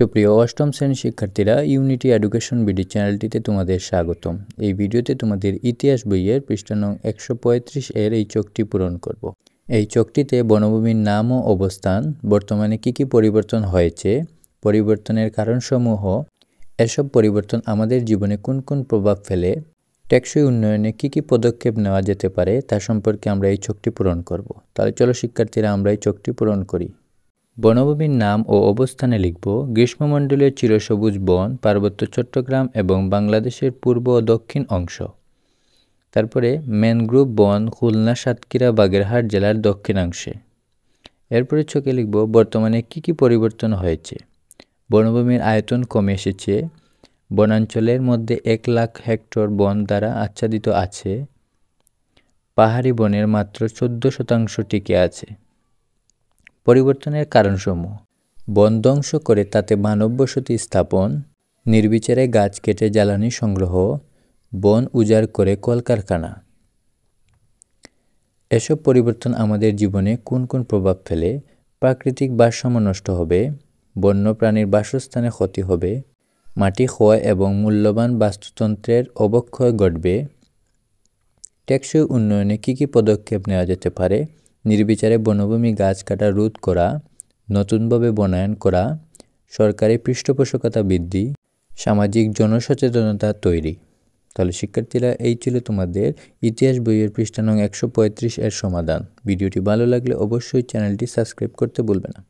সুপ্রিয় অষ্টম শ্রেণীর শিক্ষার্থীরা, ইউনিটি এডুকেশন বিডি চ্যানেলটিতে তোমাদের স্বাগতম। এই ভিডিওতে তোমাদের ইতিহাস বইয়ের পৃষ্ঠা নং 135 এর এই চকটি পূরণ করব। এই চকটিতে বনভূমির নাম ও অবস্থান, বর্তমানে কি কি পরিবর্তন হয়েছে, পরিবর্তনের কারণসমূহ, এসব পরিবর্তন আমাদের জীবনে কোন কোন প্রভাব ফেলে, টেকসই উন্নয়নে কি কি পদক্ষেপ নেওয়া যেতে পারে তা সম্পর্কে আমরা এই চকটি পূরণ করব। তাহলে চলো শিক্ষার্থীরা আমরা এই চকটি পূরণ করি। বনভূমির নাম ও অবস্থানে লিখব গ্রীষ্মমণ্ডলীয় চিরসবুজ বন, পার্বত্য চট্টগ্রাম এবং বাংলাদেশের পূর্ব ও দক্ষিণ অংশ। তারপরে ম্যানগ্রোভ বন, খুলনা, সাতক্ষীরা, বাগেরহাট জেলার দক্ষিণাংশে। এরপরে চোখে লিখব বর্তমানে কি কি পরিবর্তন হয়েছে। বনভূমির আয়তন কমে এসেছে, বনাঞ্চলের মধ্যে 1 লাখ হেক্টর বন দ্বারা আচ্ছাদিত আছে, পাহাড়ি বনের মাত্র 14% টিকে আছে। পরিবর্তনের কারণসমূহ: বন ধ্বংস করে তাতে মানব বসতি স্থাপন, নির্বিচারে গাছ কেটে জ্বালানি সংগ্রহ, বন উজাড় করে কলকারখানা। এসব পরিবর্তন আমাদের জীবনে কোন কোন প্রভাব ফেলে? প্রাকৃতিক ভারসাম্য নষ্ট হবে, বন্যপ্রাণীর বাসস্থানে ক্ষতি হবে, মাটি ক্ষয় এবং মূল্যবান বাস্তুতন্ত্রের অবক্ষয় ঘটবে। টেকসই উন্নয়নে কী কী পদক্ষেপ নেওয়া যেতে পারে? নির্বিচারে বনভূমি গাছ কাটা রোধ করা, নতুনভাবে বনায়ন করা, সরকারি পৃষ্ঠপোষকতা বৃদ্ধি, সামাজিক জনসচেতনতা তৈরি। তাহলে শিক্ষার্থীরা, এই ছিল তোমাদের ইতিহাস বইয়ের পৃষ্ঠা নং 135 এর সমাধান। ভিডিওটি ভালো লাগলে অবশ্যই চ্যানেলটি সাবস্ক্রাইব করতে ভুলবে না।